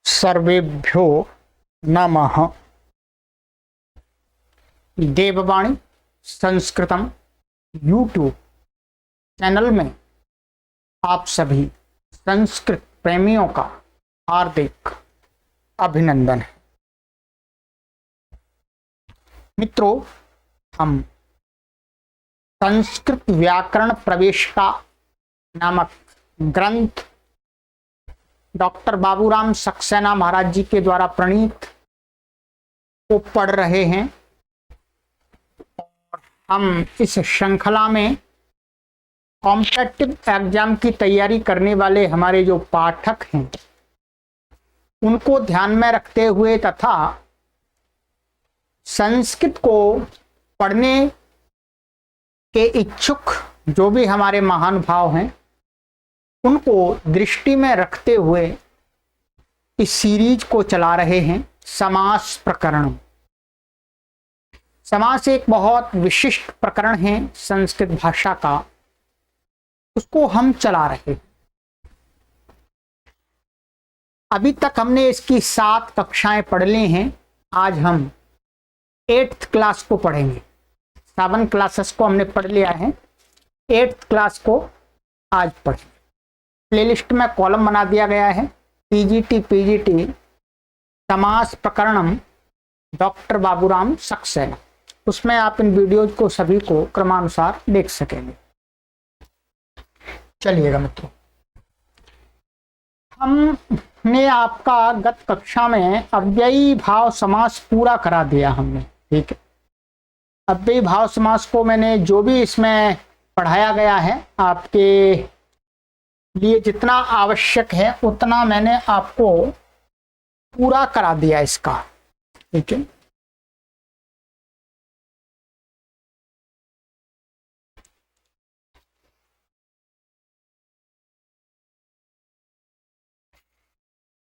सर्वेभ्यो नमः। देववाणी संस्कृतम YouTube channel में आप सभी संस्कृत प्रेमियों का हार्दिक अभिनंदन है। मित्रों, हम संस्कृत व्याकरण प्रवेशिका नामक ग्रंथ डॉक्टर बाबूराम सक्सेना महाराज जी के द्वारा प्रणीत को पढ़ रहे हैं और हम इस श्रृंखला में कॉम्पिटिटिव एग्जाम की तैयारी करने वाले हमारे जो पाठक हैं उनको ध्यान में रखते हुए तथा संस्कृत को पढ़ने के इच्छुक जो भी हमारे महानुभाव हैं उनको दृष्टि में रखते हुए इस सीरीज को चला रहे हैं। समास प्रकरण। समास एक बहुत विशिष्ट प्रकरण है संस्कृत भाषा का, उसको हम चला रहे हैं। अभी तक हमने इसकी 7 कक्षाएं पढ़ ली हैं। आज हम 8th क्लास को पढ़ेंगे। 7 क्लासेस को हमने पढ़ लिया है, 8th क्लास को आज पढ़ेंगे। प्लेलिस्ट में कॉलम बना दिया गया है पीजीटी समास प्रकरणम डॉक्टर बाबूराम सक्सेना। उसमें आप इन वीडियोज को सभी को क्रमानुसार देख सकेंगे। चलिएगा मित्रों, हमने आपका गत कक्षा में अव्ययी भाव समास पूरा करा दिया हमने, ठीक है। अव्ययी भाव समास को मैंने जो भी इसमें पढ़ाया गया है आपके लिए जितना आवश्यक है उतना मैंने आपको पूरा करा दिया इसका, ठीक है।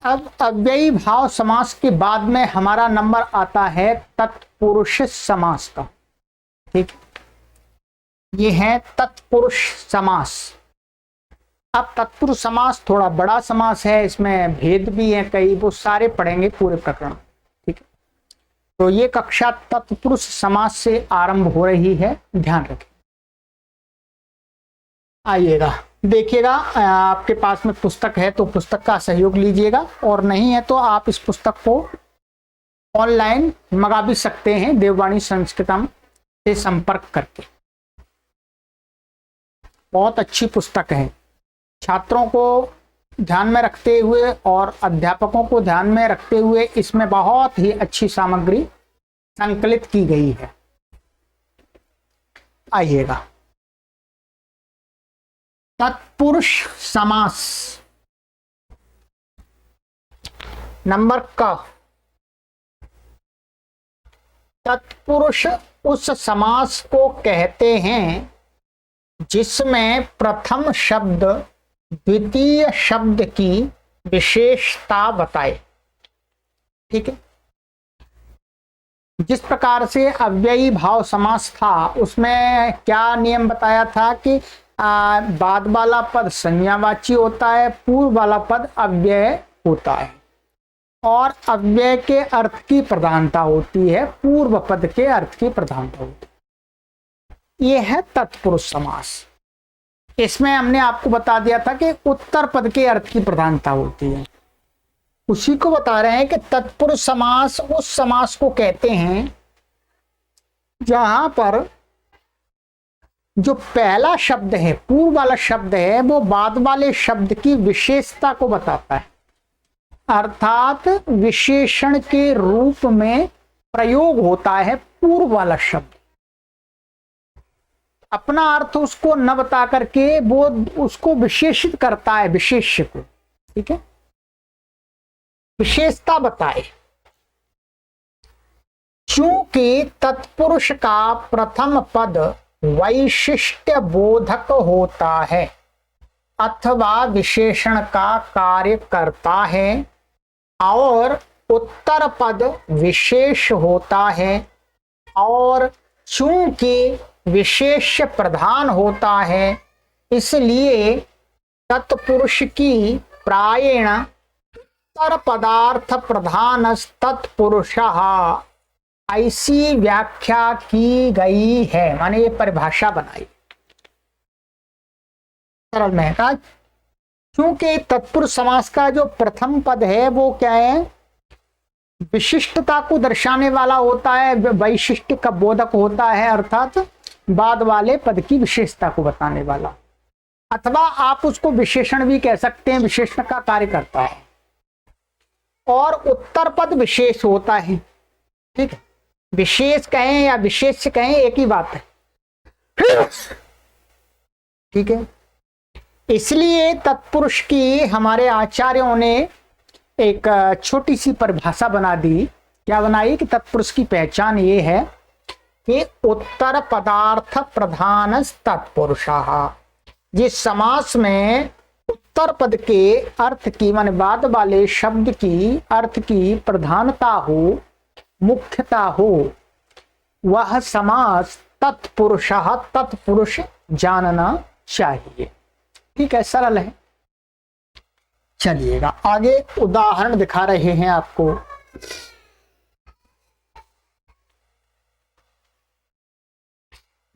अब अव्ययी भाव समास के बाद में हमारा नंबर आता है तत्पुरुष समास का, ठीक। ये है तत्पुरुष समास। अब तत्पुरुष समास थोड़ा बड़ा समास है, इसमें भेद भी है कई, वो सारे पढ़ेंगे पूरे प्रकरण, ठीक है। तो ये कक्षा तत्पुरुष समास से आरंभ हो रही है, ध्यान रखें। आइएगा, देखिएगा, आपके पास में पुस्तक है तो पुस्तक का सहयोग लीजिएगा, और नहीं है तो आप इस पुस्तक को ऑनलाइन मंगा भी सकते हैं देववाणी संस्कृतम से संपर्क करके। बहुत अच्छी पुस्तक है। छात्रों को ध्यान में रखते हुए और अध्यापकों को ध्यान में रखते हुए इसमें बहुत ही अच्छी सामग्री संकलित की गई है। आइएगा, तत्पुरुष समास नंबर क। तत्पुरुष उस समास को कहते हैं जिसमें प्रथम शब्द द्वितीय शब्द की विशेषता बताए, ठीक है। जिस प्रकार से अव्ययी भाव समास था उसमें क्या नियम बताया था कि बाद वाला पद संज्ञावाची होता है, पूर्व वाला पद अव्यय होता है, और अव्यय के अर्थ की प्रधानता होती है, पूर्व पद के अर्थ की प्रधानता होती है। यह है तत्पुरुष समास। इसमें हमने आपको बता दिया था कि उत्तर पद के अर्थ की प्रधानता होती है। उसी को बता रहे हैं कि तत्पुरुष समास उस समास को कहते हैं जहां पर जो पहला शब्द है, पूर्व वाला शब्द है, वो बाद वाले शब्द की विशेषता को बताता है, अर्थात विशेषण के रूप में प्रयोग होता है पूर्व वाला शब्द। अपना अर्थ उसको न बता करके वो उसको विशेषित करता है, विशेष्य को, ठीक है, विशेषता बताए। चूंकि तत्पुरुष का प्रथम पद वैशिष्ट्य बोधक होता है अथवा विशेषण का कार्य करता है और उत्तर पद विशेष होता है, और चूंकि विशेष्य प्रधान होता है इसलिए तत्पुरुष की प्रायेण उत्तर पदार्थ प्रधान तत्पुरुषः, ऐसी व्याख्या की गई है, माने ये परिभाषा बनाई सरल में का। क्योंकि तत्पुरुष समास का जो प्रथम पद है वो क्या है, विशिष्टता को दर्शाने वाला होता है, वैशिष्ट का बोधक होता है, अर्थात बाद वाले पद की विशेषता को बताने वाला, अथवा आप उसको विशेषण भी कह सकते हैं, विशेषण का कार्य करता है। और उत्तर पद विशेष होता है, ठीक है, विशेष कहें या विशेष कहें एक ही बात है, ठीक है। इसलिए तत्पुरुष की हमारे आचार्यों ने एक छोटी सी परिभाषा बना दी। क्या बनाई कि तत्पुरुष की पहचान ये है कि उत्तर पदार्थ प्रधान तत्पुरुषः, जिस समास में उत्तर पद के अर्थ की मान बाद वाले शब्द की अर्थ की प्रधानता हो, मुख्यता हो, वह समास तत्पुरुषः तत्पुरुष जानना चाहिए, ठीक है, सरल है। चलिएगा आगे उदाहरण दिखा रहे हैं आपको।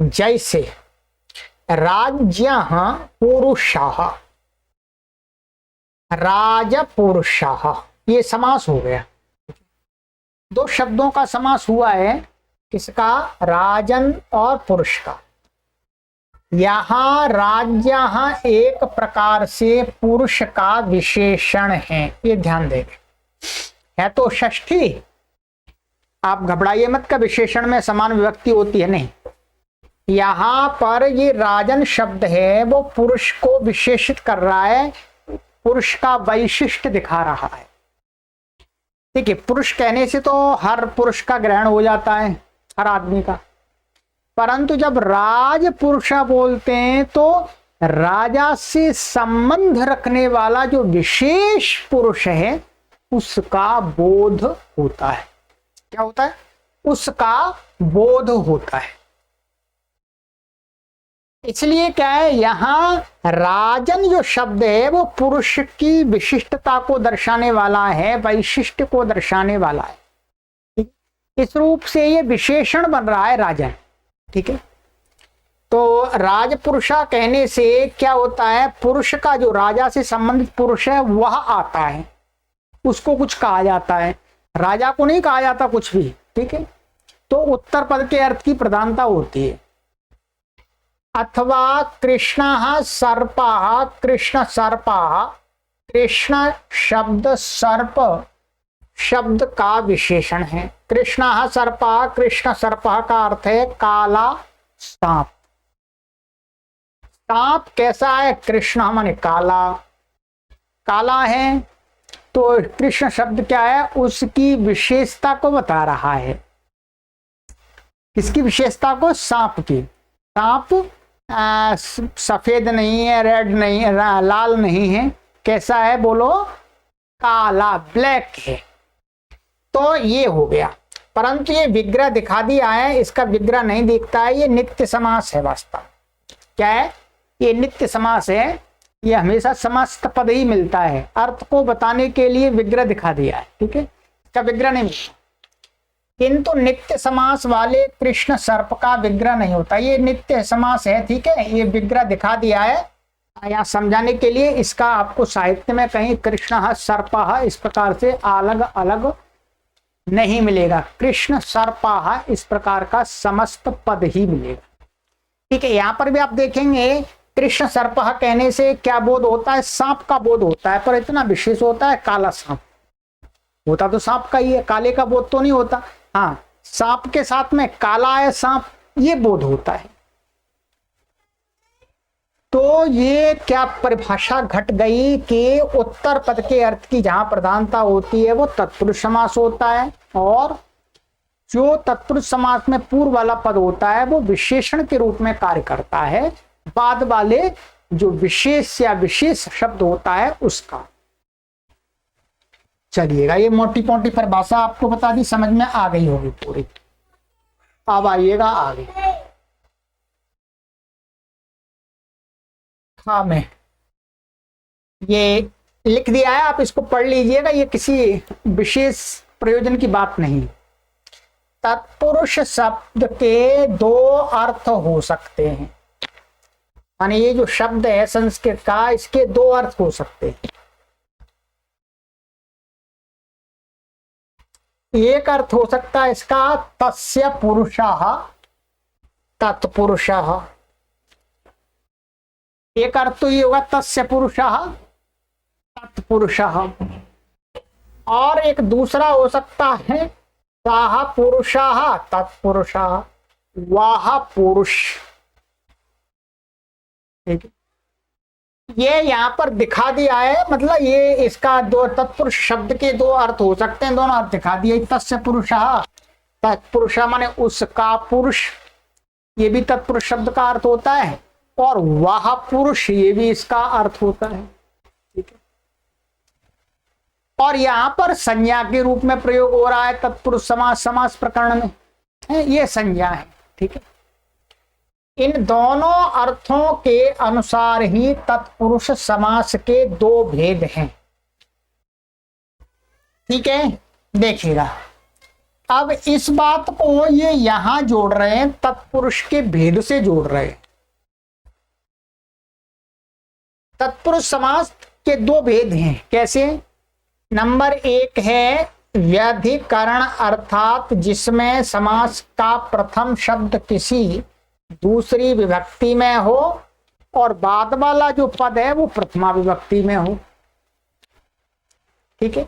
जैसे राज्यः पुरुषः, राजपुरुषः, ये समास हो गया, दो शब्दों का समास हुआ है, किसका, राजन और पुरुष का। यहां राज्य एक प्रकार से पुरुष का विशेषण है, ये ध्यान देंगे, है तो षष्ठी, आप घबराइए मत का विशेषण में समान विभक्ति होती है, नहीं, यहां पर ये राजन शब्द है वो पुरुष को विशेषित कर रहा है, पुरुष का वैशिष्ट्य दिखा रहा है, ठीक है। पुरुष कहने से तो हर पुरुष का ग्रहण हो जाता है, हर आदमी का, परंतु जब राज पुरुष बोलते हैं तो राजा से संबंध रखने वाला जो विशेष पुरुष है उसका बोध होता है। क्या होता है, उसका बोध होता है। इसलिए क्या है, यहां राजन जो शब्द है वो पुरुष की विशिष्टता को दर्शाने वाला है, वैशिष्ट को दर्शाने वाला है, इस रूप से ये विशेषण बन रहा है राजन, ठीक है। तो राजपुरुषा कहने से क्या होता है, पुरुष का जो राजा से संबंधित पुरुष है वह आता है, उसको कुछ कहा जाता है, राजा को नहीं कहा जाता कुछ भी, ठीक है। तो उत्तर पद के अर्थ की प्रधानता होती है। अथवा कृष्ण सर्पः, कृष्ण सर्पः, कृष्ण शब्द सर्प शब्द का विशेषण है। कृष्ण सर्पः, कृष्ण सर्पः का अर्थ है काला सांप। सांप कैसा है, कृष्ण माने काला, काला है, तो कृष्ण शब्द क्या है, उसकी विशेषता को बता रहा है। किसकी विशेषता को, सांप की। सांप सफेद नहीं है, रेड नहीं है, लाल नहीं है, कैसा है बोलो, काला, ब्लैक है। तो ये हो गया, परंतु ये विग्रह दिखा दिया है, इसका विग्रह नहीं दिखता है, ये नित्य समास है। वास्तव क्या है, ये नित्य समास है, ये हमेशा समस्त पद ही मिलता है, अर्थ को बताने के लिए विग्रह दिखा दिया है, ठीक है, इसका विग्रह नहीं मिलता। किंतु नित्य समास वाले कृष्ण सर्प का विग्रह नहीं होता, ये नित्य समास है, ठीक है, ये विग्रह दिखा दिया है यहाँ समझाने के लिए। इसका आपको साहित्य में कहीं कृष्ण सर्पः इस प्रकार से अलग अलग नहीं मिलेगा, कृष्ण सर्पः इस प्रकार का समस्त पद ही मिलेगा, ठीक है। यहाँ पर भी आप देखेंगे कृष्ण सर्पः कहने से क्या बोध होता है, सांप का बोध होता है, पर इतना विशेष होता है, काला सांप होता तो सांप का ही है, काले का बोध तो नहीं होता। हाँ, सांप के साथ में काला है सांप, ये बोध होता है। तो ये क्या परिभाषा घट गई कि उत्तर पद के अर्थ की जहां प्रधानता होती है वो तत्पुरुष समास होता है, और जो तत्पुरुष समास में पूर्व वाला पद होता है वो विशेषण के रूप में कार्य करता है, बाद वाले जो विशेष या विशेष शब्द होता है उसका। चलिएगा, ये मोटी मोटी परिभाषा आपको बता दी, समझ में आ गई होगी पूरी। अब आइएगा आगे। हाँ, में ये लिख दिया है, आप इसको पढ़ लीजिएगा, ये किसी विशेष प्रयोजन की बात नहीं। तत्पुरुष शब्द के दो अर्थ हो सकते हैं, माने ये जो शब्द है संस्कृत का, इसके दो अर्थ हो सकते हैं। एक अर्थ हो सकता है इसका तस्य पुरुषः तत्पुरुषः, एक अर्थ तो ये होगा तस्य पुरुषः तत्पुरुषः, और एक दूसरा हो सकता है सः पुरुषः तत्पुरुषः, वह पुरुष। ठीक है, ये यहाँ पर दिखा दिया है, मतलब ये इसका दो तत्पुरुष शब्द के दो अर्थ हो सकते हैं, दोनों अर्थ दिखा दिए। तस्य पुरुषः तत्पुरुषः माने उसका पुरुष, ये भी तत्पुरुष शब्द का अर्थ होता है, और वह पुरुष ये भी इसका अर्थ होता है। ठीक है, और यहां पर संज्ञा के रूप में प्रयोग हो रहा है तत्पुरुष समास, समास प्रकरण में ये संज्ञा है। ठीक है, इन दोनों अर्थों के अनुसार ही तत्पुरुष समास के दो भेद हैं। ठीक है, देखिएगा अब इस बात को ये यहां जोड़ रहे हैं, तत्पुरुष के भेद से जोड़ रहे हैं। तत्पुरुष समास के दो भेद हैं, कैसे? नंबर एक है व्यधिकरण, अर्थात जिसमें समास का प्रथम शब्द किसी दूसरी विभक्ति में हो और बाद वाला जो पद है वो प्रथमा विभक्ति में हो। ठीक है,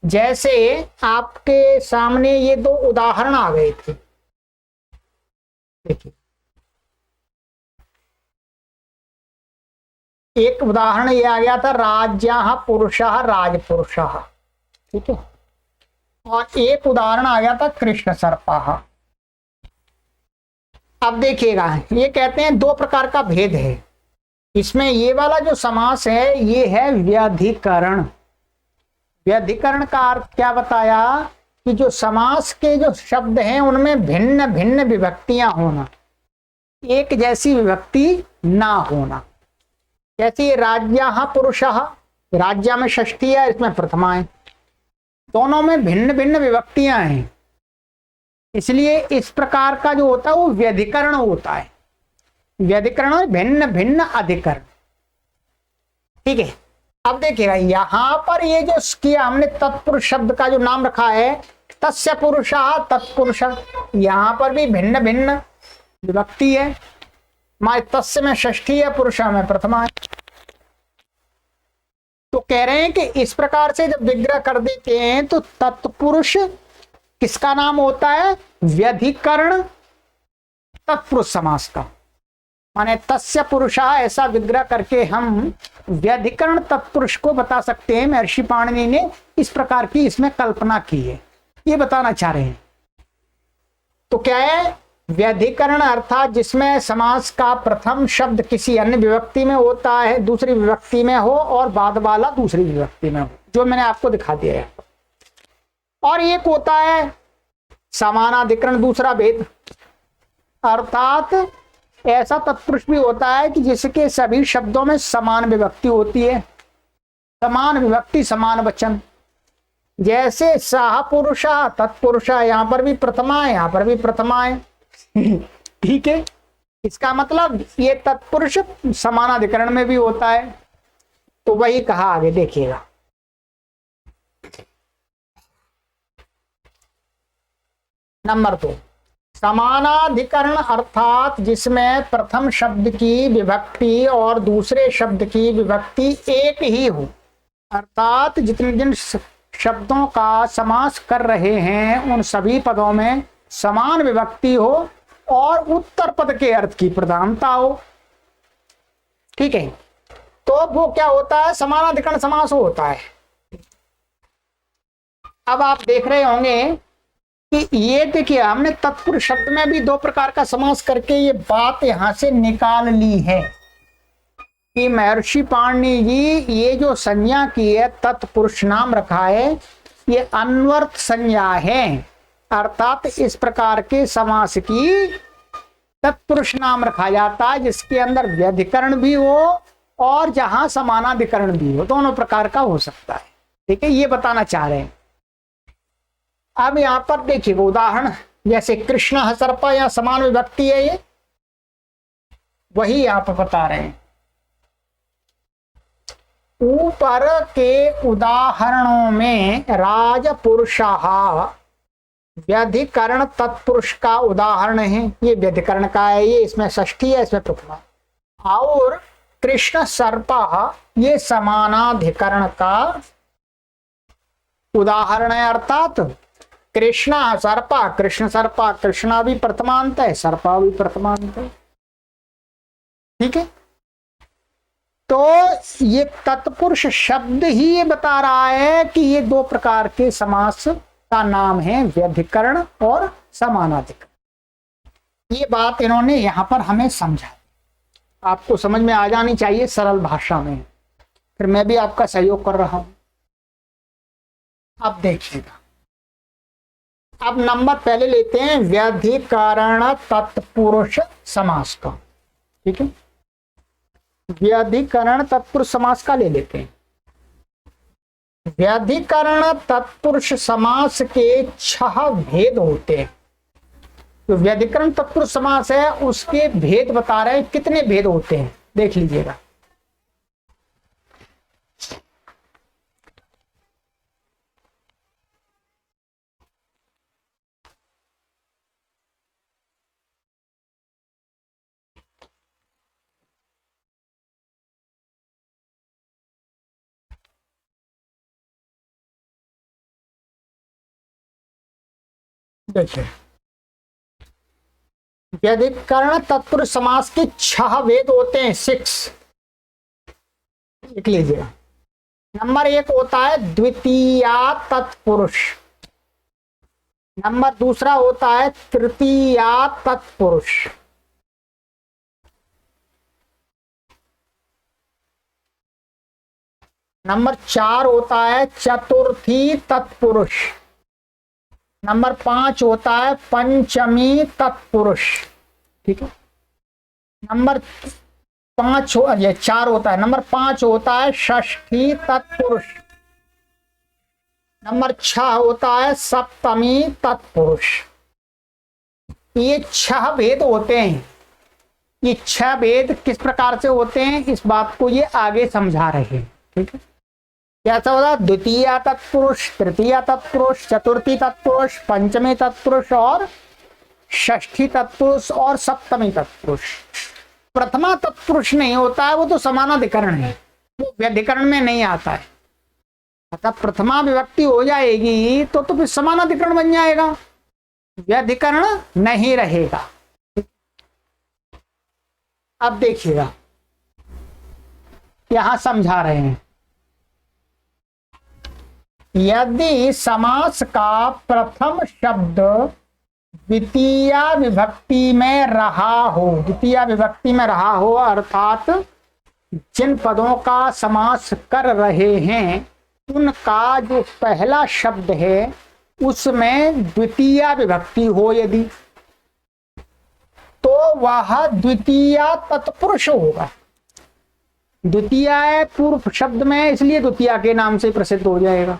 जैसे आपके सामने ये दो उदाहरण आ गए थे। देखिए, एक उदाहरण ये आ गया था राज्यः पुरुषः राजपुरुषः। ठीक है, और एक उदाहरण आ गया था कृष्ण सर्पः। अब देखिएगा, ये कहते हैं दो प्रकार का भेद है इसमें। ये वाला जो समास है ये है व्यधिकरण। व्यधिकरण का अर्थ क्या बताया कि जो समास के जो शब्द हैं उनमें भिन्न भिन्न विभक्तियां होना, एक जैसी विभक्ति ना होना। जैसे राज्यः पुरुषः, राज्य में षष्ठी है, इसमें प्रथमा है, दोनों में भिन्न भिन्न विभक्तियां हैं, इसलिए इस प्रकार का जो होता है वो व्यधिकरण होता है। व्यधिकरण भिन्न भिन्न अधिकरण। ठीक है, अब देखिएगा यहां पर ये जो किया हमने तत्पुरुष शब्द का जो नाम रखा है तस्य पुरुषः तत्पुरुषः, यहां पर भी भिन्न भिन्न विभक्ति है। माए तस्य में षष्ठी है, पुरुषा में प्रथमा है। तो कह रहे हैं कि इस प्रकार से जब विग्रह कर देते हैं तो तत्पुरुष किसका नाम होता है? व्यधिकरण तत्पुरुष समास का। माने तस्य पुरुषः ऐसा विग्रह करके हम व्यधिकरण तत्पुरुष को बता सकते हैं। महर्षि पाणिनि ने इस प्रकार की इसमें कल्पना की है, ये बताना चाह रहे हैं। तो क्या है? व्यधिकरण अर्थात जिसमें समास का प्रथम शब्द किसी अन्य विभक्ति में होता है, दूसरी विभक्ति में हो, और बाद वाला दूसरी विभक्ति में हो, जो मैंने आपको दिखा दिया है। और एक होता है समानाधिकरण, दूसरा भेद, अर्थात ऐसा तत्पुरुष भी होता है कि जिसके सभी शब्दों में समान विभक्ति होती है, समान विभक्ति समान वचन। जैसे सह पुरुषः तत्पुरुषः, यहां पर भी प्रथमा है, यहां पर भी प्रथमा है। ठीक है, इसका मतलब ये तत्पुरुष समानाधिकरण में भी होता है। तो वही कहा आगे, देखिएगा नंबर 2, समानाधिकरण अर्थात जिसमें प्रथम शब्द की विभक्ति और दूसरे शब्द की विभक्ति एक ही हो, अर्थात जितने जिन शब्दों का समास कर रहे हैं उन सभी पदों में समान विभक्ति हो और उत्तर पद के अर्थ की प्रधानता हो। ठीक है, तो वो क्या होता है? समानाधिकरण समास होता है। अब आप देख रहे होंगे कि ये देखिए हमने तत्पुरुष शब्द में भी दो प्रकार का समास करके ये बात यहां से निकाल ली है कि महर्षि पाणिनि जी ये जो संज्ञा की है, तत्पुरुष नाम रखा है, ये अन्वर्थ संज्ञा है। अर्थात इस प्रकार के समास की तत्पुरुष नाम रखा जाता है जिसके अंदर व्यधिकरण भी हो और जहां समानाधिकरण भी हो, दोनों प्रकार का हो सकता है। ठीक है, ये बताना चाह रहे हैं। अब यहां पर देखिए उदाहरण, जैसे कृष्ण सर्पा, या समान विभक्ति है, ये वही यहां पर बता रहे हैं। ऊपर के उदाहरणों में राजपुरुषः व्यधिकरण तत्पुरुष का उदाहरण है, ये व्यधिकरण का है, ये इसमें षष्ठी है, इसमें प्रथमा। और कृष्ण सर्पः ये समानाधिकरण का उदाहरण है, अर्थात कृष्ण सर्पा, कृष्ण सर्पा, कृष्णा भी प्रथमांत है, सर्पा भी प्रथमांत है। ठीक है, तो ये तत्पुरुष शब्द ही ये बता रहा है कि ये दो प्रकार के समास का नाम है, व्यधिकरण और समानाधिकरण। ये बात इन्होंने यहां पर हमें समझा, आपको समझ में आ जानी चाहिए सरल भाषा में, फिर मैं भी आपका सहयोग कर रहा हूं। अब देखिएगा, अब नंबर पहले लेते हैं व्यधिकरण तत्पुरुष समास का। ठीक है, व्यधिकरण तत्पुरुष समास का ले लेते हैं। व्यधिकरण तत्पुरुष समास के 6 भेद होते हैं। तो व्यधिकरण तत्पुरुष समास है, उसके भेद बता रहे हैं, कितने भेद होते हैं देख लीजिएगा। देखिए, व्यधिकरण तत्पुरुष समास के 6 भेद होते हैं, 6 लिख लीजिए। नंबर 1 होता है द्वितीया तत्पुरुष, नंबर दूसरा होता है तृतीया तत्पुरुष, नंबर 4 होता है चतुर्थी तत्पुरुष, नंबर 5 होता है पंचमी तत्पुरुष। ठीक है, नंबर 5 ये 4 होता है, नंबर 5 होता है षष्ठी तत्पुरुष, नंबर 6 होता है सप्तमी तत्पुरुष। ये 6 भेद होते हैं। ये 6 भेद किस प्रकार से होते हैं, इस बात को ये आगे समझा रहे हैं। ठीक है, कैसा होता है, द्वितीय तत्पुरुष, तृतीय तत्पुरुष, चतुर्थी तत्पुरुष, पंचमी तत्पुरुष और षष्ठी तत्पुरुष और सप्तमी तत्पुरुष। प्रथमा तत्पुरुष नहीं होता है, वो तो समानाधिकरण है, वो व्यधिकरण में नहीं आता है। अतः प्रथमा विभक्ति हो जाएगी तो फिर समानाधिकरण बन जाएगा, व्यधिकरण नहीं रहेगा। अब देखिएगा, यहां समझा रहे हैं, यदि समास का प्रथम शब्द द्वितीय विभक्ति में रहा हो, द्वितीय विभक्ति में रहा हो, अर्थात जिन पदों का समास कर रहे हैं उनका जो पहला शब्द है उसमें द्वितीय विभक्ति हो यदि, तो वह द्वितीय तत्पुरुष होगा। द्वितीय पूर्व शब्द में, इसलिए द्वितीय के नाम से प्रसिद्ध हो जाएगा।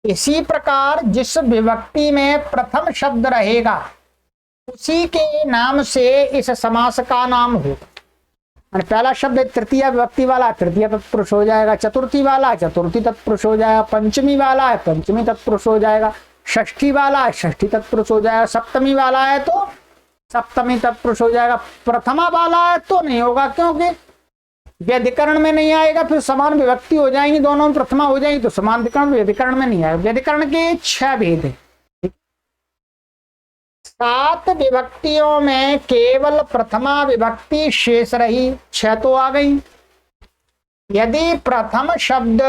इसी प्रकार जिस विभक्ति में प्रथम शब्द रहेगा उसी के नाम से इस समास का नाम होगा। पहला शब्द तृतीय विभक्ति वाला तृतीय तत्पुरुष हो जाएगा, चतुर्थी वाला चतुर्थी तत्पुरुष हो जाएगा, पंचमी वाला है पंचमी तत्पुरुष हो जाएगा, षष्ठी वाला है षष्ठी तत्पुरुष हो जाएगा, सप्तमी वाला है तो सप्तमी तत्पुरुष हो जाएगा। प्रथमा वाला है तो नहीं होगा, क्योंकि व्यधिकरण में नहीं आएगा, फिर समान विभक्ति हो जाएंगी, दोनों में प्रथमा हो जाएगी तो समानाधिकरण व्यधिकरण में नहीं आएगा। व्यधिकरण के 6 भेद हैं। 7 विभक्तियों में केवल प्रथमा विभक्ति शेष रही, 6 तो आ गई। यदि प्रथम शब्द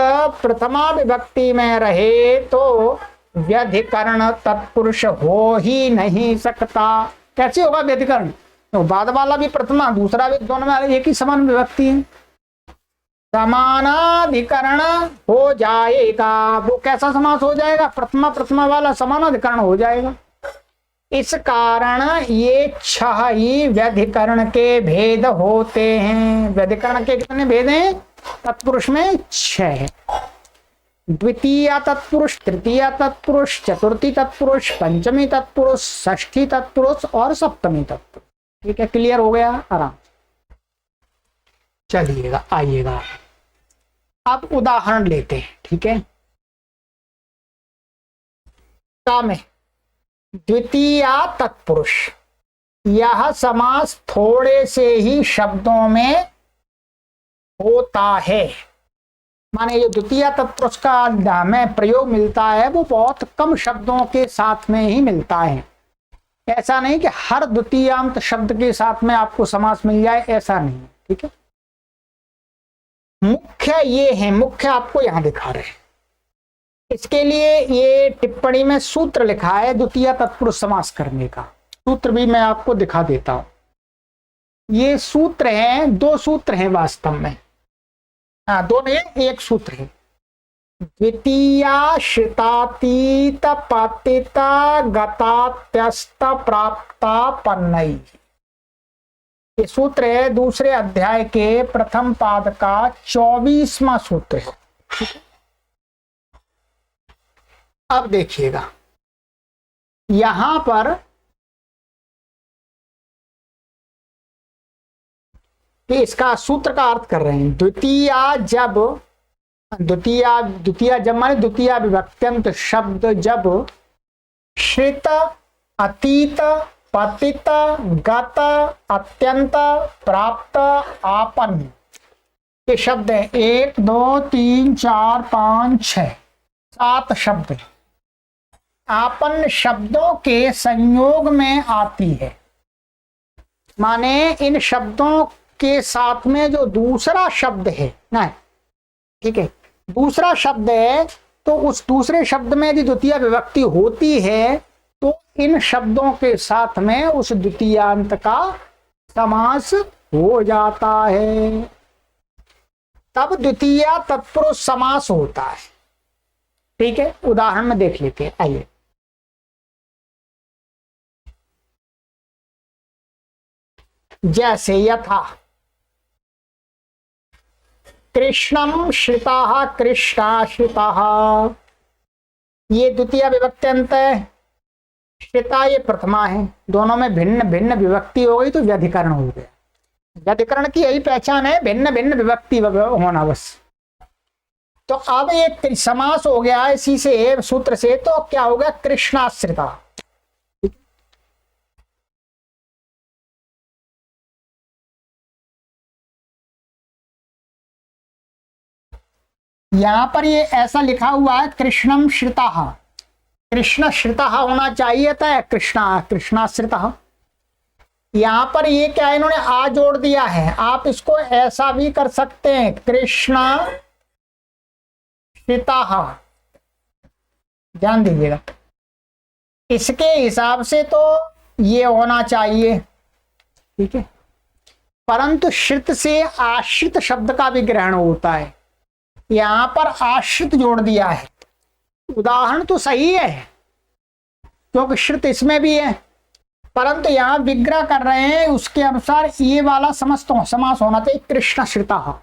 प्रथमा विभक्ति में रहे तो व्यधिकरण तत्पुरुष हो ही नहीं सकता। कैसे होगा व्यधिकरण, तो बाद वाला भी प्रथमा दूसरा भी, दोनों में एक ही समान विभक्ति है, समानाधिकरण हो जाएगा। वो कैसा समास हो जाएगा, प्रथमा प्रथमा वाला समानाधिकरण हो जाएगा। इस कारण ये 6 ही व्यधिकरण के भेद होते हैं। व्यधिकरण के कितने भेद हैं तत्पुरुष में? 6 है। द्वितीय तत्पुरुष, तृतीय तत्पुरुष, चतुर्थी तत्पुरुष, पंचमी तत्पुरुष, षष्ठी तत्पुरुष और सप्तमी तत्पुरुष। ठीक है, क्लियर हो गया? आराम चलिएगा, आइएगा अब उदाहरण लेते हैं। ठीक है, का में द्वितीय तत्पुरुष, यह समास थोड़े से ही शब्दों में होता है। माने ये द्वितीय तत्पुरुष का में प्रयोग मिलता है वो बहुत कम शब्दों के साथ में ही मिलता है। ऐसा नहीं कि हर द्वितीयांत शब्द के साथ में आपको समास मिल जाए, ऐसा नहीं। ठीक है, मुख्य ये है, मुख्य आपको यहां दिखा रहे हैं। इसके लिए ये टिप्पणी में सूत्र लिखा है द्वितीय तत्पुरुष समास करने का। सूत्र भी मैं आपको दिखा देता हूं। ये सूत्र हैं, 2 सूत्र हैं वास्तव में। हाँ, 2 नहीं, एक सूत्र है। द्वितीया श्रितातीत पतित गतात्यस्त प्राप्ता पन्नई। ये सूत्र है दूसरे अध्याय के प्रथम पाद का 24वां सूत्र है। अब देखिएगा यहां पर कि इसका सूत्र का अर्थ कर रहे हैं। द्वितीया जब, द्वितीया जब माने द्वितीय विभक्त्यंत शब्द जब श्रित, अतीत, पतित, गत, अत्यंत, प्राप्त, आपन ये शब्द है। 1 2 3 4 5 6 7 शब्द आपन शब्दों के संयोग में आती है। माने इन शब्दों के साथ में जो दूसरा शब्द है ना, ठीक है, दूसरा शब्द है तो उस दूसरे शब्द में यदि द्वितीय विभक्ति होती है तो इन शब्दों के साथ में उस द्वितीयांत का समास हो जाता है, तब द्वितीय तत्पुरुष समास होता है। ठीक है, उदाहरण में देख लेते हैं, आइए। जैसे यथा कृष्णम श्रिता कृष्णाश्रिता, ये द्वितीय विभक्त्यंत है। श्रिता ये प्रथमा है। दोनों में भिन्न भिन्न विभक्ति हो गई तो व्यधिकरण हो गया। व्यधिकरण की यही पहचान है, भिन्न भिन्न विभक्ति होना बस। तो अब एक समास हो गया इसी से, सूत्र से, तो क्या हो गया? कृष्णाश्रिता। यहां पर ये ऐसा लिखा हुआ है कृष्णम श्रिता, कृष्ण श्रिता होना चाहिए था, कृष्णाश्रिता। यहां पर ये क्या है, इन्होंने आ जोड़ दिया है। आप इसको ऐसा भी कर सकते हैं, कृष्ण श्रिता। ध्यान दीजिएगा, इसके हिसाब से तो ये होना चाहिए। ठीक है, परंतु श्रित से आश्रित शब्द का भी ग्रहण होता है। यहां पर आश्रित जोड़ दिया है। उदाहरण तो सही है क्योंकि श्रित इसमें भी है, परंतु यहां विग्रह कर रहे हैं, उसके अनुसार ये वाला समास होना चाहिए, कृष्ण श्रिता।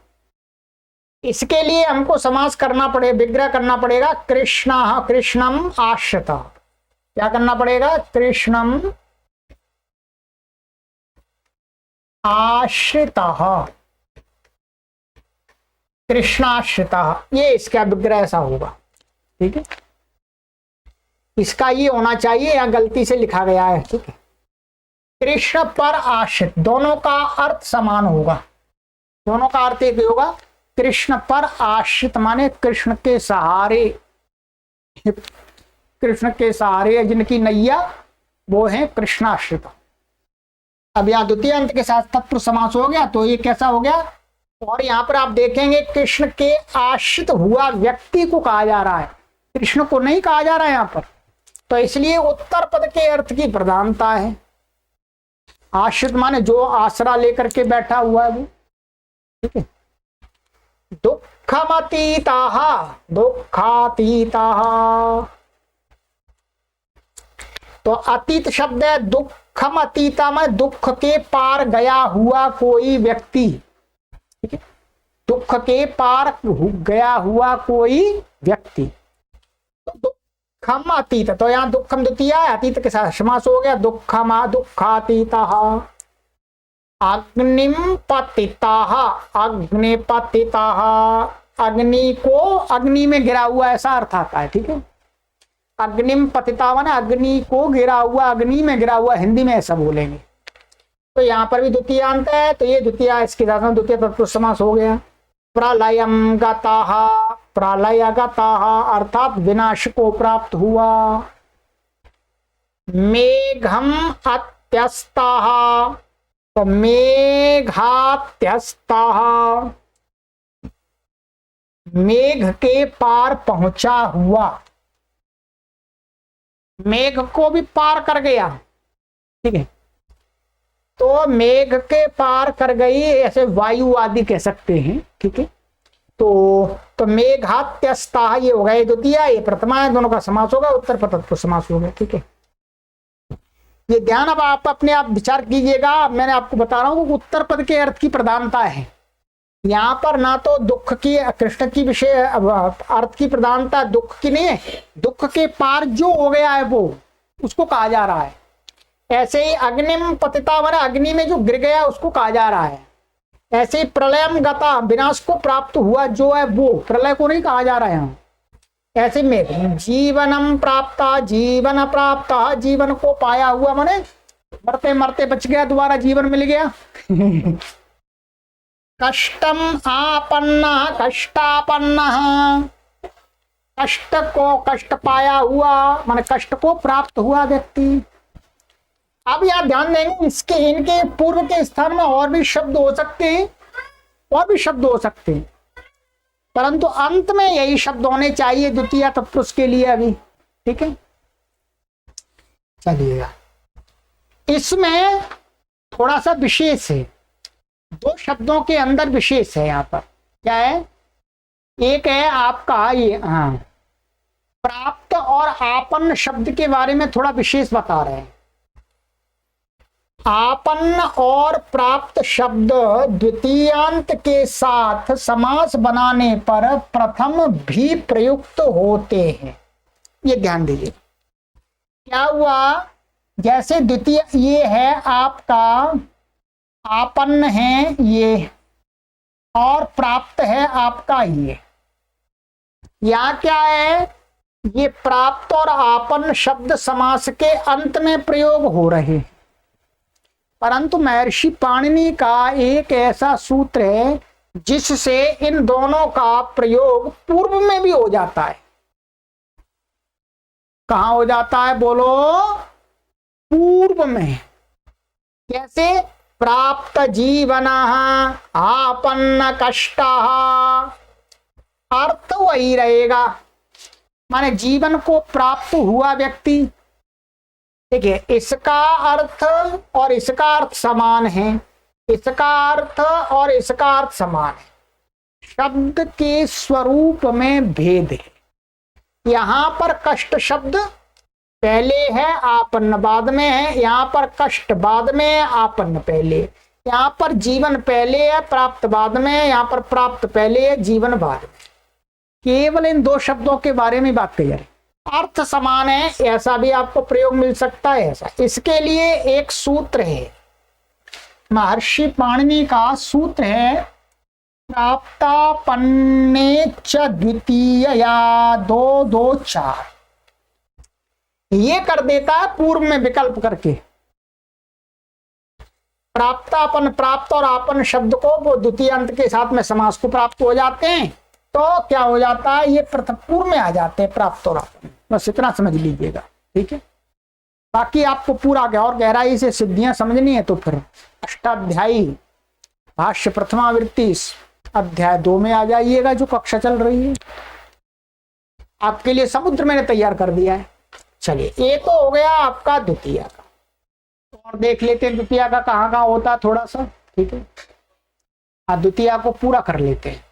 इसके लिए हमको समास करना पड़ेगा, विग्रह करना पड़ेगा, कृष्णम आश्रित। क्या करना पड़ेगा? कृष्णम आश्रित, कृष्णाश्रिता, ये इसका विग्रह ऐसा होगा। ठीक है, इसका ये होना चाहिए, या गलती से लिखा गया है। ठीक है, कृष्ण पर आश्रित, दोनों का अर्थ समान होगा। दोनों का अर्थ एक होगा। कृष्ण पर आश्रित माने कृष्ण के सहारे, कृष्ण के सहारे जिनकी नैया वो है कृष्णाश्रित। अब यहां द्वितीय अंत के साथ तत्पुरुष समास हो गया, तो ये कैसा हो गया? और यहां पर आप देखेंगे कृष्ण के आश्रित हुआ व्यक्ति को कहा जा रहा है, कृष्ण को नहीं कहा जा रहा है यहां पर। तो इसलिए उत्तर पद के अर्थ की प्रधानता है। आश्रित माने जो आसरा लेकर के बैठा हुआ है वो। ठीक है, दुखातीता, तो अतीत शब्द है दुखम अतीता में दुख के पार गया हुआ कोई व्यक्ति, ठीक है, दुख के पार गया हुआ कोई व्यक्ति। तो दुखम अतीत, तो यहाँ दुखम द्वितीया है, अतीत के साथ समास हो गया, दुखम दुखातीता। अग्निम पतिता, अग्निपतिता, अग्नि को अग्नि में गिरा हुआ ऐसा अर्थ आता है, ठीक है। अग्निम पतिता माने अग्नि को गिरा हुआ, अग्नि में गिरा हुआ, हिंदी में ऐसा बोलेंगे। तो यहाँ पर भी द्वितीयांत है, तो ये द्वितीय इसके साथ में द्वितीय तत्पुरुष समास हो गया। प्रलयम गताः, प्रलय गताः अर्थात विनाश को प्राप्त हुआ। मेघम अत्यस्ताः, तो मेघात्यस्ताः मेघ के पार पहुंचा हुआ, मेघ को भी पार कर गया, ठीक है। तो मेघ के पार कर गई, ऐसे वायु आदि कह सकते हैं, ठीक है। तो मेघात्यस्ता ये हो गया द्वितीय, ये प्रथमा है, दोनों का समास होगा, उत्तर पर तत्पुरुष समास हो गया, ठीक है। ये ध्यान अब आप अपने आप विचार कीजिएगा। मैंने आपको बता रहा हूं उत्तर पद के अर्थ की प्रधानता है यहाँ पर, ना तो दुख की कृष्ण की विषय अर्थ की प्रधानता दुख की नहीं है, दुख के पार जो हो गया है वो उसको कहा जा रहा है। ऐसे ही अग्निम पतिता माने अग्नि में जो गिर गया उसको कहा जा रहा है। ऐसे ही प्रलयम गता विनाश को प्राप्त हुआ जो है वो, प्रलय को नहीं कहा जा रहा है यहाँ। ऐसे में जीवनम प्राप्ता, जीवन प्राप्ता जीवन को पाया हुआ माने मरते मरते बच गया, दोबारा जीवन मिल गया। कष्टम आपन्ना, कष्टापन्ना कष्ट को कष्ट पाया हुआ माने कष्ट को प्राप्त हुआ व्यक्ति। अब यह ध्यान देंगे इसके इनके पूर्व के स्थान में और भी शब्द हो सकते हैं, और भी शब्द हो सकते हैं, परंतु अंत में यही शब्द होने चाहिए द्वितीय तत्पुरुष के लिए अभी, ठीक है। चलिएगा, इसमें थोड़ा सा विशेष है, दो शब्दों के अंदर विशेष है। यहाँ पर क्या है, एक है आपका ये प्राप्त और आपन्न शब्द के बारे में थोड़ा विशेष बता रहे हैं। आपन्न और प्राप्त शब्द द्वितीयांत के साथ समास बनाने पर प्रथम भी प्रयुक्त होते हैं, ये ध्यान दीजिए। क्या हुआ, जैसे द्वितीय ये है आपका आपन्न है ये, और प्राप्त है आपका ये। यहाँ क्या है, ये प्राप्त और आपन्न शब्द समास के अंत में प्रयोग हो रहे हैं, परंतु महर्षि पाणिनि का एक ऐसा सूत्र है जिससे इन दोनों का प्रयोग पूर्व में भी हो जाता है। कहां हो जाता है बोलो, पूर्व में। कैसे, प्राप्त जीवन आपन्न कष्ट, अर्थ वही रहेगा, माने जीवन को प्राप्त हुआ व्यक्ति, ठीक है। इसका अर्थ और इसका अर्थ समान है, इसका अर्थ और इसका अर्थ समान है, शब्द के स्वरूप में भेद है। यहां पर कष्ट शब्द पहले है, आपन्न बाद में है, यहाँ पर कष्ट बाद में है, आपन्न पहले। यहाँ पर जीवन पहले है, प्राप्त बाद में है, यहाँ पर प्राप्त पहले है, जीवन बाद में। केवल इन दो शब्दों के बारे में बात कही जा रही, अर्थ समान है, ऐसा भी आपको प्रयोग मिल सकता है ऐसा। इसके लिए एक सूत्र है, महर्षि पाणिनि का सूत्र है, प्राप्तापन्ने च द्वितीयया 2 2 4, ये कर देता है पूर्व में विकल्प करके। प्राप्तापन, प्राप्त और आपन शब्द को वो द्वितीय अंत के साथ में समास को प्राप्त हो जाते हैं, तो क्या हो जाता है, ये प्रथम पूर्व में आ जाते हैं प्राप्त और आपन। बस इतना समझ लीजिएगा, ठीक है। बाकी आपको पूरा और गहराई से सिद्धियां समझनी है तो फिर अष्टाध्यायी भाष्य प्रथमावृत्ति अध्याय 2 में आ जाइएगा, जो कक्षा चल रही है। आपके लिए समुद्र मैंने तैयार कर दिया है। चलिए, ये तो हो गया आपका द्वितीय का, और देख लेते हैं द्वितीय का कहाँ कहाँ होता है थोड़ा सा, ठीक है। द्वितीय को पूरा कर लेते हैं।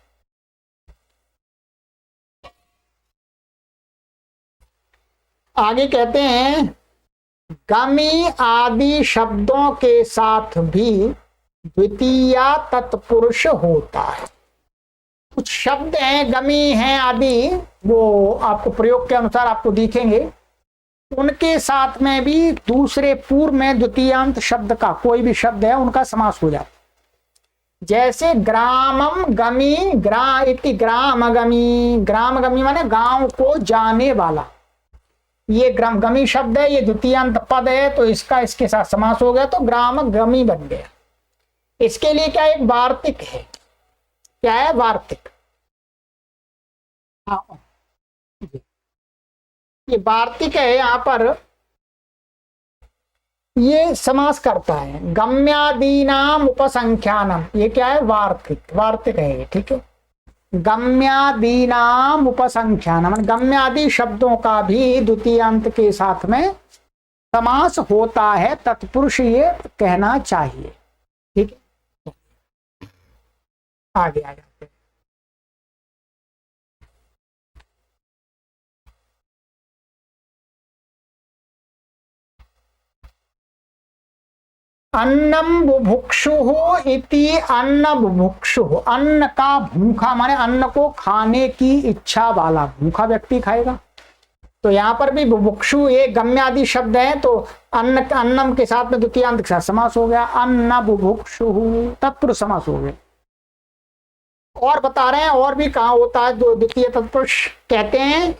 आगे कहते हैं गमी आदि शब्दों के साथ भी द्वितीया तत्पुरुष होता है। कुछ शब्द हैं, गमी हैं आदि, वो आपको प्रयोग के अनुसार आपको दिखेंगे, उनके साथ में भी दूसरे पूर्व में द्वितीयांत शब्द का कोई भी शब्द है उनका समास हो जाता है। जैसे ग्रामम गमी, ग्रा इति ग्राम गमी, ग्राम गमी माने गांव को जाने वाला, ये ग्राम गमी शब्द है, ये द्वितीयांत पद है, तो इसका इसके साथ समास हो गया तो ग्राम गमी बन गया। इसके लिए क्या एक वार्तिक है, क्या है वार्तिक, हाँ ये वार्तिक है, यहां पर ये समास करता है। गम्यादीनाम उपसंख्यानम, ये क्या है वार्तिक, वार्तिक है ये, ठीक है। गम्यादीनाम उपसंख्यानम, गम्यादि शब्दों का भी द्वितीयांत के साथ में समास होता है, तत्पुरुष ये कहना चाहिए, ठीक है। आगे आ जाते हैं। अन्नम बुभुक्षु इति अन्न बुभुक्षु, अन्न का भूखा माने अन्न को खाने की इच्छा वाला, भूखा व्यक्ति खाएगा। तो यहाँ पर भी बुभुक्षु ये गम्यादि शब्द है, तो अन्न अन्नम के साथ में द्वितीयांत के साथ समास हो गया, अन्न बुभुक्षु तत्पुरुष समास हो गया। और बता रहे हैं और भी कहाँ होता है द्वितीय तत्पुरुष, कहते हैं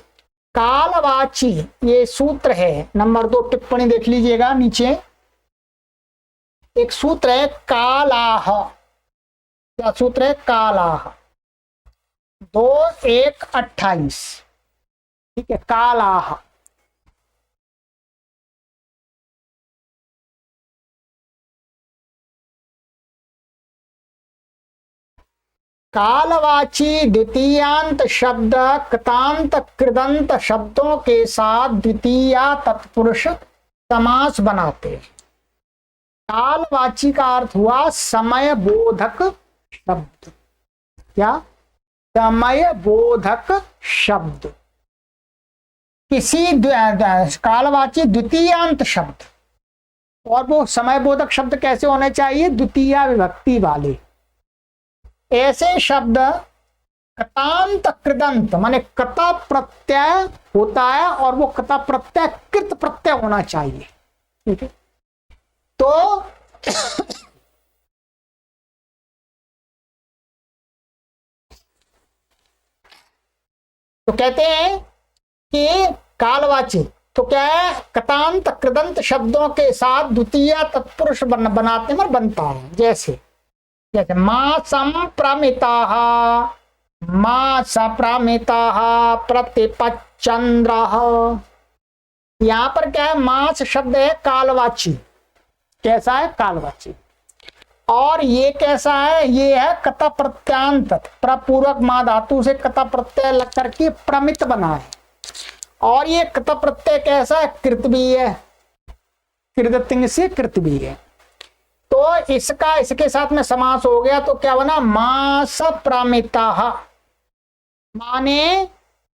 कालवाची, ये सूत्र है नंबर 2, टिप्पणी देख लीजिएगा नीचे, एक सूत्र है कालाह, क्या सूत्र है कालाह, 2:1:28, ठीक है। कालाह कालवाची द्वितीयांत शब्द कृतांत कृदंत शब्दों के साथ द्वितीया तत्पुरुष समास बनाते हैं। कालवाची का अर्थ हुआ समय बोधक शब्द, क्या समय बोधक शब्द, किसी कालवाची द्वितीयांत शब्द, और वो समय बोधक शब्द कैसे होने चाहिए, द्वितीया विभक्ति वाले। ऐसे शब्द कतांत कृदंत माने कता प्रत्यय होता है, और वो कता प्रत्यय कृत प्रत्यय होना चाहिए, ठीक है। तो कहते हैं कि कालवाची तो क्या है, कतांत कृदंत शब्दों के साथ द्वितीय तत्पुरुष बनाते में बनता है। जैसे जैसे मां संप्रमिता, मां सप्रमिता प्रतिपच्चंद्र, यहां पर क्या है मास शब्द है कालवाची, कैसा है कालवाची, और ये कैसा है, ये है कता प्रत्यांत, प्रपूर्वक मां धातु से कता प्रत्यय लग करके प्रमित बना है, और ये कता प्रत्यय कैसा है कृत भी है, कृतिंग से कृत भी है। तो इसका इसके साथ में समास हो गया, तो क्या बना मास प्रमिता, माने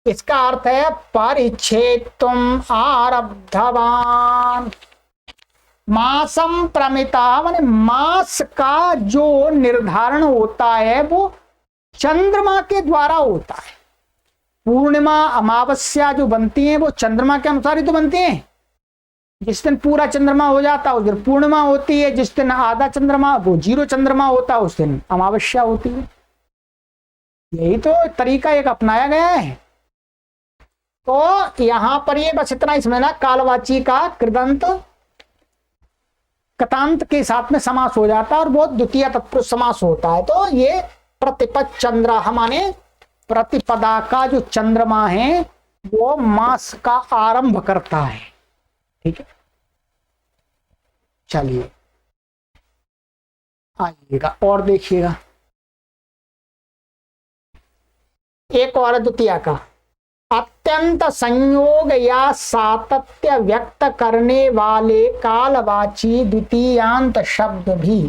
इसका अर्थ है परिच्छेदुम आरब्धवान। मासम प्रमिता माने मास का जो निर्धारण होता है वो चंद्रमा के द्वारा होता है। पूर्णिमा अमावस्या जो बनती है वो चंद्रमा के अनुसार ही तो बनती है। जिस दिन पूरा चंद्रमा हो जाता है उस दिन पूर्णिमा होती है, जिस दिन आधा चंद्रमा वो 0 चंद्रमा होता है उस दिन अमावस्या होती है। यही तो तरीका एक अपनाया गया है। तो यहां पर ये बस इतना इसमें ना कालवाची का कृदंत कतांत के साथ में समास हो जाता है और वो द्वितीय तत्पुरुष समास होता है। तो ये प्रतिपद चंद्र माने प्रतिपदा का जो चंद्रमा है वो मास का आरंभ करता है, ठीक है। चलिए आइएगा और देखिएगा एक और द्वितीय का अत्यंत संयोग या सातत्य व्यक्त करने वाले कालवाची द्वितीयांत शब्द भी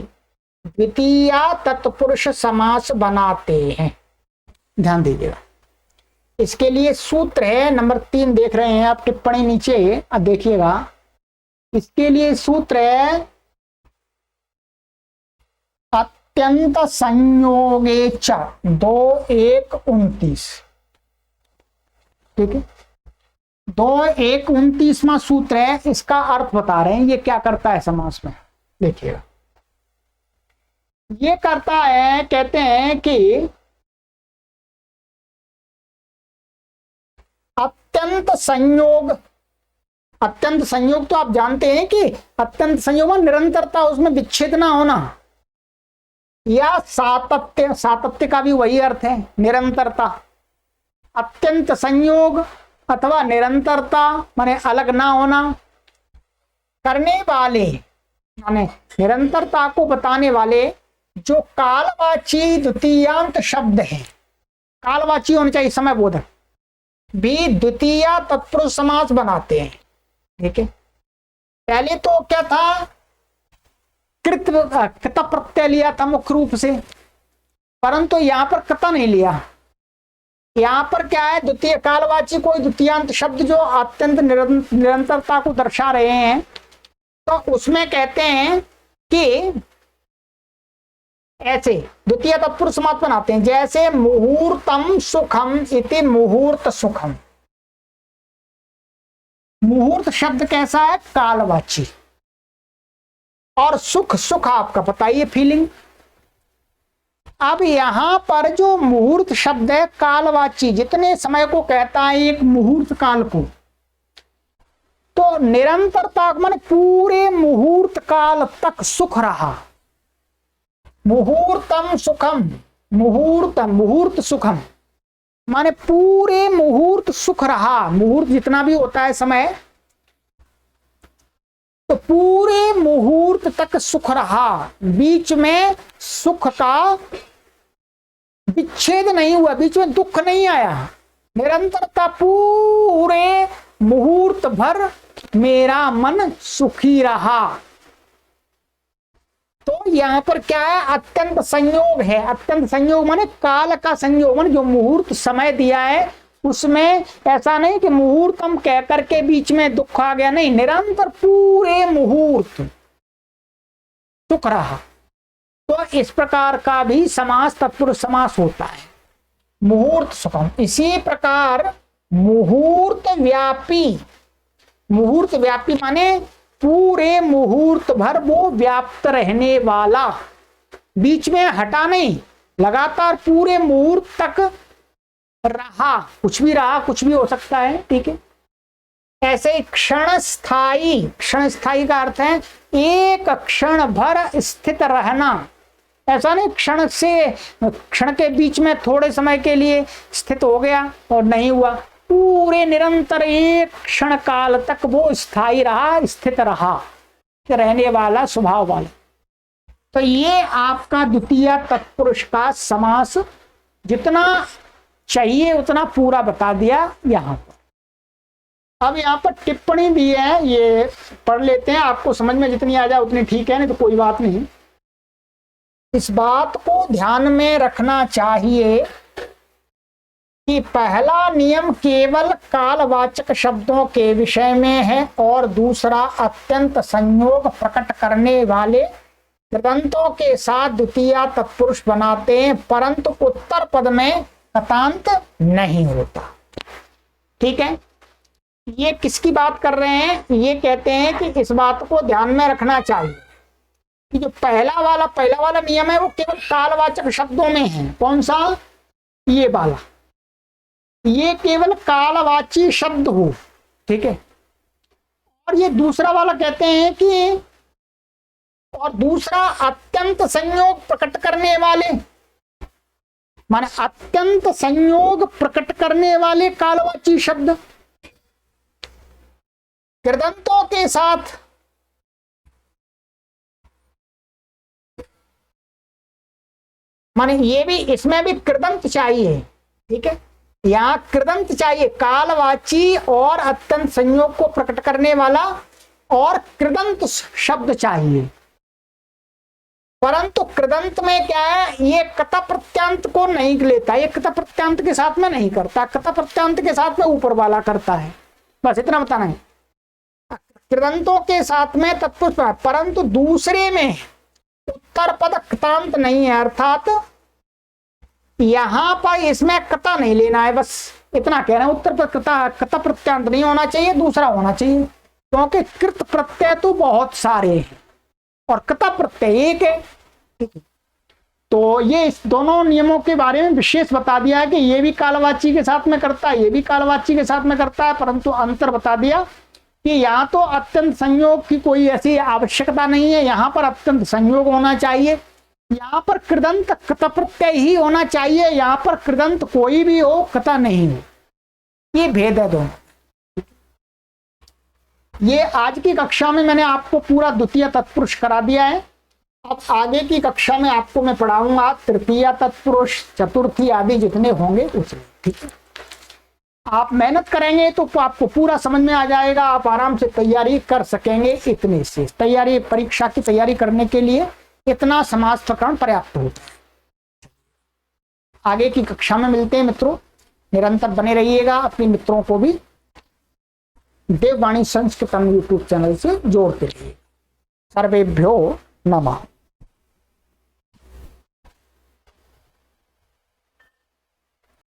द्वितीय तत्पुरुष समास बनाते हैं। ध्यान दीजिएगा, इसके लिए सूत्र है नंबर 3 देख रहे हैं आप टिप्पणी नीचे, अब देखिएगा इसके लिए सूत्र है अत्यंत संयोगे च 2-1-29। ठीक है, 2-1-29वां सूत्र है, इसका अर्थ बता रहे हैं ये क्या करता है समास में। देखिएगा, ये करता है, कहते हैं कि अत्यंत संयोग। अत्यंत संयोग तो आप जानते हैं कि अत्यंत संयोग में निरंतरता, उसमें विच्छेद ना होना, या सातत्य। सातत्य का भी वही अर्थ है, निरंतरता। अत्यंत संयोग अथवा निरंतरता माने अलग ना होना करने वाले, माने निरंतरता को बताने वाले जो कालवाची द्वितीयांत शब्द है, कालवाची होने चाहिए, समय बोधक, भी द्वितीय तत्पुरुष समास बनाते हैं। ठीक है, पहले तो क्या था, कृत प्रत्यय लिया था मुख्य रूप से, परंतु यहां पर कता नहीं लिया। यहां पर क्या है, द्वितीय कालवाची कोई द्वितीयांत शब्द जो अत्यंत निरंतरता को दर्शा रहे हैं, तो उसमें कहते हैं कि ऐसे द्वितीय तत्पुरुष समास बनाते हैं। जैसे मुहूर्तम सुखम इति मुहूर्त सुखम। मुहूर्त शब्द कैसा है, कालवाची, और सुख, सुख आपका बताइए फीलिंग। अब यहां पर जो मुहूर्त शब्द है कालवाची, जितने समय को कहता है एक मुहूर्त काल को, तो निरंतरता माने पूरे मुहूर्त काल तक सुख रहा। मुहूर्तम सुखम, मुहूर्त, मुहूर्त सुखम माने पूरे मुहूर्त सुख रहा। मुहूर्त जितना भी होता है समय, तो पूरे मुहूर्त तक सुख रहा, बीच में सुख का विच्छेद नहीं हुआ, बीच में दुख नहीं आया, निरंतरता पूरे मुहूर्त भर मेरा मन सुखी रहा। तो यहां पर क्या है, अत्यंत संयोग है। अत्यंत संयोग माने काल का संयोग, माने जो मुहूर्त समय दिया है उसमें ऐसा नहीं कि मुहूर्तम कह करके बीच में दुख आ गया, नहीं, निरंतर पूरे मुहूर्त सुख रहा। तो इस प्रकार का भी समास तत्पुरुष समास होता है, मुहूर्त सुखम। इसी प्रकार मुहूर्त व्यापी, मुहूर्त व्यापी माने पूरे मुहूर्त भर वो व्याप्त रहने वाला, बीच में हटा नहीं, लगातार पूरे मुहूर्त तक रहा, कुछ भी रहा, कुछ भी हो सकता है। ठीक है, ऐसे क्षण स्थायी, क्षण स्थायी का अर्थ है एक क्षण भर स्थित रहना। ऐसा नहीं क्षण से, क्षण के बीच में थोड़े समय के लिए स्थित हो गया और नहीं हुआ, पूरे निरंतर एक क्षण काल तक वो स्थायी रहा, स्थित रहा, रहने वाला, स्वभाव वाला। तो ये आपका द्वितीय तत्पुरुष का समास जितना चाहिए उतना पूरा बता दिया यहां पर। अब यहां पर टिप्पणी दी है, ये पढ़ लेते हैं, आपको समझ में जितनी आ जाए उतनी ठीक है, नहीं तो कोई बात नहीं। इस बात को ध्यान में रखना चाहिए कि पहला नियम केवल कालवाचक शब्दों के विषय में है और दूसरा अत्यंत संयोग प्रकट करने वाले कृदंतों के साथ द्वितीय तत्पुरुष बनाते हैं, परंतु उत्तर पद में कतांत नहीं होता। ठीक है, ये किसकी बात कर रहे हैं, ये कहते हैं कि इस बात को ध्यान में रखना चाहिए कि जो पहला वाला नियम है वो केवल कालवाचक शब्दों में है। कौन सा, ये वाला, ये केवल कालवाची शब्द हो। ठीक है, और ये दूसरा वाला कहते हैं कि, और दूसरा अत्यंत संयोग प्रकट करने वाले, माने अत्यंत संयोग प्रकट करने वाले कालवाची शब्द कृदंतों के साथ माने ये भी, इसमें भी कृदंत चाहिए। ठीक है, यहां कृदंत चाहिए, कालवाची और अत्यंत संयोग को प्रकट करने वाला और कृदंत शब्द चाहिए। परंतु कृदंत में क्या है, ये कता प्रत्यांत को नहीं लेता, ये कता प्रत्यांत के साथ में नहीं करता, कता प्रत्यांत के साथ में ऊपर वाला करता है। बस इतना बताना है। कृदंतों के साथ में तत्पुरुष, परंतु दूसरे में उत्तर पद कृतांत नहीं है, अर्थात यहां पर इसमें कता नहीं लेना है, बस इतना कह रहे हैं। उत्तर पद कता प्रत्यांत नहीं होना चाहिए, दूसरा होना चाहिए, क्योंकि कृत प्रत्यय तो बहुत सारे हैं और कता प्रत्यय एक है। तो ये इस दोनों नियमों के बारे में विशेष बता दिया है कि ये भी कालवाची के साथ में करता है, ये भी कालवाची के साथ में करता है, परंतु अंतर बता दिया कि यहाँ तो अत्यंत संयोग की कोई ऐसी आवश्यकता नहीं है, यहाँ पर अत्यंत संयोग होना चाहिए, यहाँ पर कृदंत कता प्रत्यय ही होना चाहिए, यहाँ पर कृदंत कोई भी हो कता नहीं हो, ये भेद है दोनों। ये आज की कक्षा में मैंने आपको पूरा द्वितीय तत्पुरुष करा दिया है। अब आगे की कक्षा में आपको मैं पढ़ाऊंगा तृतीय तत्पुरुष, चतुर्थी आदि जितने होंगे उतने, ठीक है। आप मेहनत करेंगे तो आपको पूरा समझ में आ जाएगा, आप आराम से तैयारी कर सकेंगे। इतने से तैयारी, परीक्षा की तैयारी करने के लिए इतना समास प्रकरण पर्याप्त होता है। आगे की कक्षा में मिलते हैं मित्रों, निरंतर बने रहिएगा, अपने मित्रों को भी देववाणी संस्कृतम यूट्यूब चैनल से जोड़ते रहिए। सर्वेभ्यो नमः।